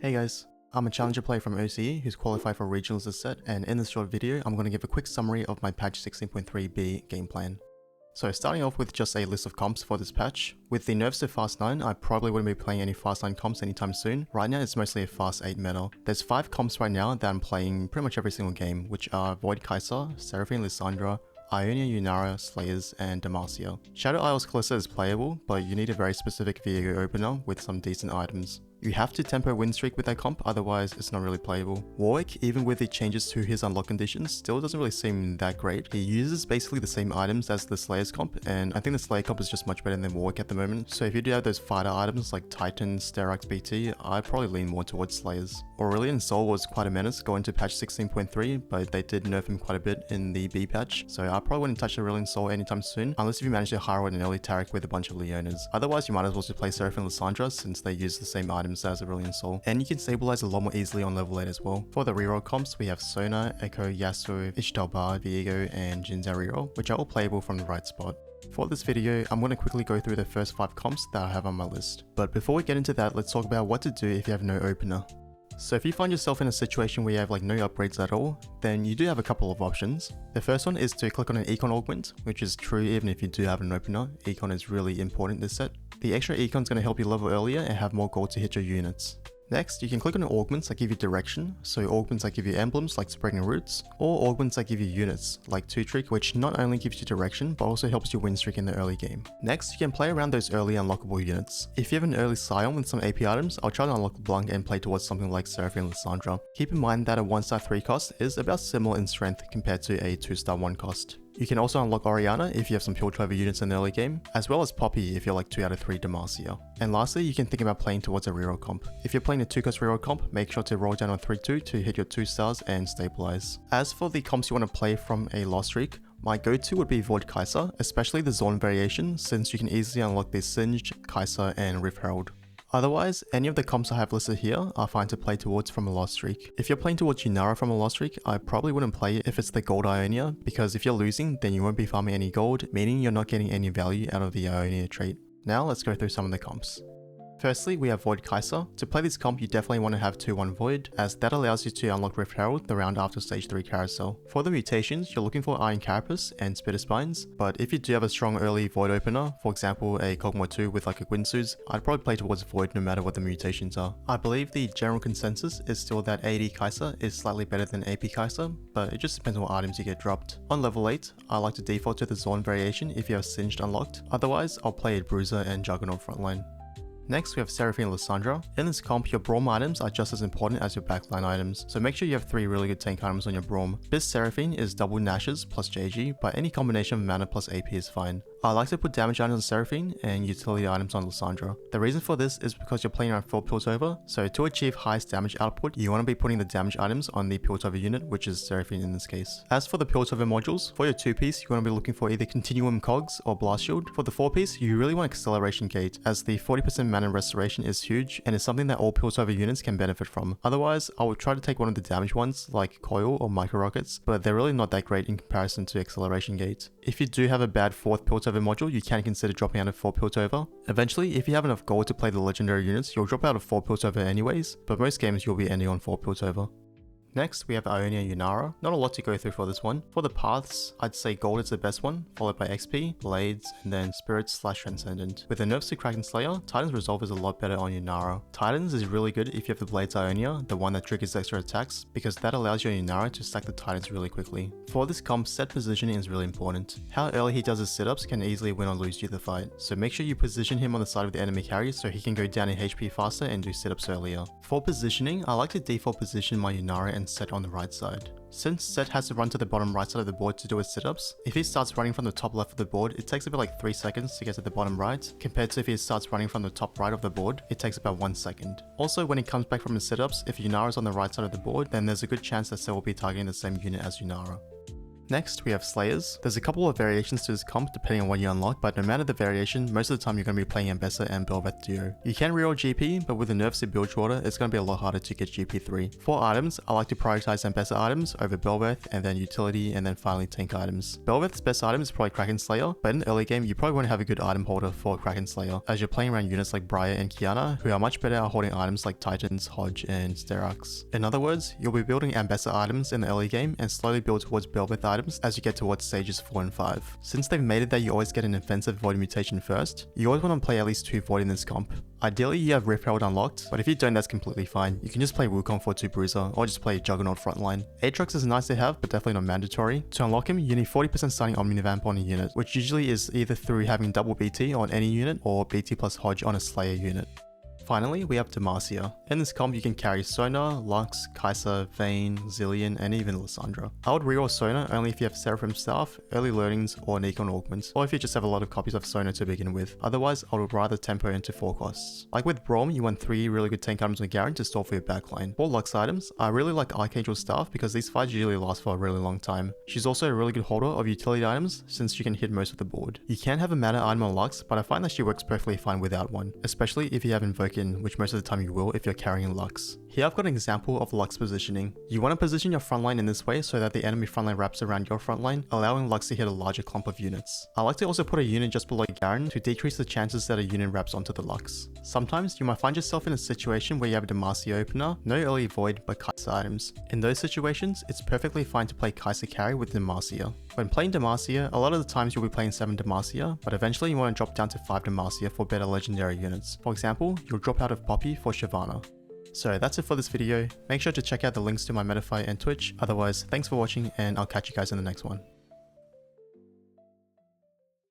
Hey guys, I'm a challenger player from OCE who's qualified for regionals this set, and in this short video I'm going to give a quick summary of my patch 16.3b game plan. So starting off with just a list of comps for this patch. With the nerfs to Fast 9, I probably wouldn't be playing any Fast 9 comps anytime soon. Right now it's mostly a Fast 8 meta. There's 5 comps right now that I'm playing pretty much every single game, which are Void Kai'Sa, Seraphine Lissandra, Ionia Yunara, Slayers, and Demacia. Shadow Isles Kalista is playable, but you need a very specific Viego opener with some decent items. You have to tempo win streak with that comp, otherwise it's not really playable. Warwick, even with the changes to his unlock conditions, still doesn't really seem that great. He uses basically the same items as the Slayers comp, and I think the Slayer comp is just much better than Warwick at the moment. So if you do have those fighter items like Titan, Sterak's BT, I'd probably lean more towards Slayers. Aurelion Sol was quite a menace going to patch 16.3, but they did nerf him quite a bit in the B patch, so I probably wouldn't touch Aurelion Sol anytime soon, unless if you manage to hire an early Taric with a bunch of Leonas. Otherwise, you might as well just play Seraphine Lissandra since they use the same items as Aurelion Sol, and you can stabilize a lot more easily on level 8 as well. For the reroll comps, we have Sona, Echo, Yasuo, Ishtalbar, Viego, and Jinza reroll, which are all playable from the right spot. For this video, I'm going to quickly go through the first 5 comps that I have on my list. But before we get into that, let's talk about what to do if you have no opener. So if you find yourself in a situation where you have no upgrades at all, then you do have a couple of options. The first one is to click on an econ augment, which is true even if you do have an opener. Econ is really important this set. The extra econ is going to help you level earlier and have more gold to hit your units. Next, you can click on augments that give you direction, so augments that give you emblems like spreading roots, or augments that give you units like 2-trick, which not only gives you direction but also helps you win streak in the early game. Next, you can play around those early unlockable units. If you have an early Scion with some AP items, I'll try to unlock Blanc and play towards something like Seraphine Lissandra. Keep in mind that a 1-star 3 cost is about similar in strength compared to a 2-star 1 cost. You can also unlock Orianna if you have some Piltover units in the early game, as well as Poppy if you're like 2 out of 3 Demacia. And lastly, you can think about playing towards a reroll comp. If you're playing a 2-cost reroll comp, make sure to roll down on 3-2 to hit your 2 stars and stabilize. As for the comps you want to play from a lost streak, my go-to would be Void Kai'Sa, especially the Zorn variation, since you can easily unlock the Singed, Kai'Sa, and Rift Herald. Otherwise, any of the comps I have listed here are fine to play towards from a lost streak. If you're playing towards Yunara from a lost streak, I probably wouldn't play it if it's the gold Ionia, because if you're losing, then you won't be farming any gold, meaning you're not getting any value out of the Ionia trait. Now let's go through some of the comps. Firstly, we have Void Kai'Sa. To play this comp, you definitely want to have 2-1 Void, as that allows you to unlock Rift Herald the round after stage 3 carousel. For the mutations, you're looking for Iron Carapace and Spitter Spines, but if you do have a strong early Void opener, for example a Kog'Maw 2 with like a Guinsoo's, I'd probably play towards Void no matter what the mutations are. I believe the general consensus is still that AD Kai'Sa is slightly better than AP Kai'Sa, but it just depends on what items you get dropped. On level 8, I like to default to the Zorn variation if you have Singed unlocked, otherwise I'll play a Bruiser and Juggernaut frontline. Next, we have Seraphine Lissandra. In this comp, your Braum items are just as important as your backline items, so make sure you have 3 really good tank items on your Braum. This Seraphine is double Nashes plus JG, but any combination of mana plus AP is fine. I like to put damage items on Seraphine and utility items on Lissandra. The reason for this is because you're playing around 4 Piltover, so to achieve highest damage output, you want to be putting the damage items on the Piltover unit, which is Seraphine in this case. As for the Piltover modules, for your 2-piece, you want to be looking for either Continuum Cogs or Blast Shield. For the 4-piece, you really want Acceleration Gate, as the 40% mana restoration is huge and is something that all Piltover units can benefit from. Otherwise, I would try to take one of the damage ones like Coil or Micro Rockets, but they're really not that great in comparison to Acceleration Gate. If you do have a bad 4th Piltover module, you can consider dropping out of 4 Piltover. Eventually, if you have enough gold to play the legendary units, you'll drop out of 4 Piltover anyways, but most games you'll be ending on 4 Piltover. Next, we have Ionia Yunara. Not a lot to go through for this one. For the paths, I'd say Gold is the best one, followed by XP, Blades, and then Spirits/Transcendent. With the nerfs to Kraken Slayer, Titan's Resolve is a lot better on Yunara. Titans is really good if you have the Blades Ionia, the one that triggers extra attacks, because that allows your Yunara to stack the Titans really quickly. For this comp, set positioning is really important. How early he does his sit-ups can easily win or lose you the fight, so make sure you position him on the side of the enemy carry so he can go down in HP faster and do sit-ups earlier. For positioning, I like to default position my Yunara and Set on the right side. Since Set has to run to the bottom right side of the board to do his sit-ups, if he starts running from the top left of the board, it takes about like 3 seconds to get to the bottom right, compared to if he starts running from the top right of the board, it takes about 1 second. Also, when he comes back from his sit-ups, if Yunara is on the right side of the board, then there's a good chance that Set will be targeting the same unit as Yunara. Next, we have Slayers. There's a couple of variations to this comp depending on what you unlock, but no matter the variation, most of the time you're going to be playing Ambessa and Belveth duo. You can reroll GP, but with the nerfs to build shorter, it's going to be a lot harder to get GP3. For items, I like to prioritize Ambessa items over Belveth, and then utility, and then finally tank items. Belveth's best item is probably Kraken Slayer, but in the early game, you probably want to have a good item holder for Kraken Slayer, as you're playing around units like Briar and Kiana, who are much better at holding items like Titans, Hodge, and Sterax. In other words, you'll be building Ambessa items in the early game and slowly build towards Belveth items as you get towards stages 4 and 5. Since they've made it that you always get an offensive Void mutation first, you always want to play at least 2 Void in this comp. Ideally, you have Rift Herald unlocked, but if you don't, that's completely fine. You can just play Wukong for 2 Bruiser, or just play Juggernaut frontline. Aatrox is nice to have, but definitely not mandatory. To unlock him, you need 40% starting Omnivamp on a unit, which usually is either through having double BT on any unit, or BT plus Hodge on a Slayer unit. Finally, we have Demacia. In this comp, you can carry Sona, Lux, Kai'Sa, Vayne, Zilean, and even Lissandra. I would reroll Sona only if you have Seraphine Staff, Early Learnings, or Nikon Augment, or if you just have a lot of copies of Sona to begin with. Otherwise, I would rather tempo into 4 costs. Like with Braum, you want 3 really good tank items on Garen to store for your backline. For Lux items, I really like Archangel Staff because these fights usually last for a really long time. She's also a really good holder of utility items since she can hit most of the board. You can have a mana item on Lux, but I find that she works perfectly fine without one, especially if you have Invoke in, which most of the time you will if you're carrying Lux. Here I've got an example of Lux positioning. You want to position your frontline in this way so that the enemy frontline wraps around your frontline, allowing Lux to hit a larger clump of units. I like to also put a unit just below Garen to decrease the chances that a unit wraps onto the Lux. Sometimes you might find yourself in a situation where you have a Demacia opener, no early Void but Kai'Sa items. In those situations, it's perfectly fine to play Kai'Sa carry with Demacia. When playing Demacia, a lot of the times you'll be playing 7 Demacia, but eventually you want to drop down to 5 Demacia for better legendary units. For example, you'll drop out of Poppy for Shyvana. So that's it for this video. Make sure to check out the links to my Metafight and Twitch. Otherwise, thanks for watching and I'll catch you guys in the next one.